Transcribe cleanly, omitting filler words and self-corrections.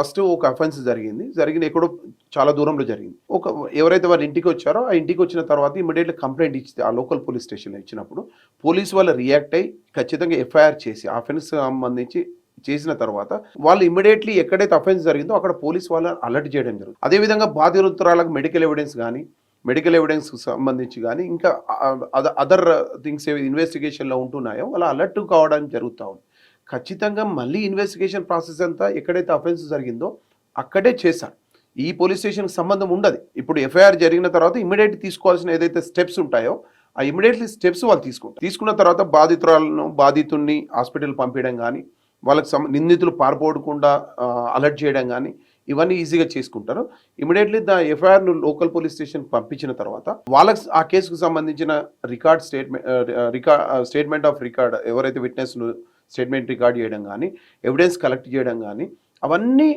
First ఒక offence జరిగింది ఎక్కడో చాలా దూరంలో జరిగింది. ఎవరైతే వాళ్ళ ఇంటికి వచ్చారో ఆ ఇంటికి వచ్చిన తర్వాత ఇమ్మీడియట్‌గా కంప్లెయింట్ ఇచ్చి ఆ లోకల్ పోలీస్ స్టేషన్‌లో ఇచ్చినప్పుడు పోలీసు వాళ్ళు రియాక్ట్ అయ్యి ఖచ్చితంగా ఎఫ్ఐఆర్ చేసి ఆ అఫెన్స్ సంబంధించి చేసిన తర్వాత వాళ్ళు ఇమ్మీడియట్‌లీ ఎక్కడైతే అఫెన్స్ జరిగిందో అక్కడ పోలీస్ వాళ్ళని అలర్ట్ చేయడం జరుగుతుంది. అదేవిధంగా బాధితురాలకు మెడికల్ ఎవిడెన్స్‌కి సంబంధించి గానీ ఇంకా అదర్ థింగ్స్ ఏవి ఇన్వెస్టిగేషన్‌లో ఉంటున్నాయో వాళ్ళు అలర్ట్ కావడం జరుగుతా ఉంది. ఖచ్చితంగా మళ్ళీ ఇన్వెస్టిగేషన్ ప్రాసెస్ అంతా ఎక్కడైతే అఫెన్స్ జరిగిందో అక్కడే చేశారు. ఈ పోలీస్ స్టేషన్‌కి సంబంధం ఉండదు. ఇప్పుడు ఎఫ్ఐఆర్ జరిగిన తర్వాత ఇమ్మీడియేట్ తీసుకోవాల్సిన ఏదైతే స్టెప్స్ ఉంటాయో ఆ ఇమ్మీడియట్‌లీ స్టెప్స్ వాళ్ళు తీసుకుంటారు. తీసుకున్న తర్వాత బాధితుడిని హాస్పిటల్ పంపించడం గానీ, వాళ్ళకి నిందితులు పారిపోకుండా అలర్ట్ చేయడం గానీ ఇవన్నీ ఈజీగా చేసుకుంటారు. ఇమ్మీడియట్‌లీ ఎఫ్ఐఆర్‌ను లోకల్ పోలీస్ స్టేషన్‌కి పంపించిన తర్వాత వాళ్ళకి ఆ కేసుకు సంబంధించిన స్టేట్మెంట్ ఆఫ్ రికార్డ్ ఎవరైతే విట్నెస్‌ను స్టేట్మెంట్ రికార్డ్ చేయడం గానీ, ఎవిడెన్స్ కలెక్ట్ చేయడం గానీ అవన్నీ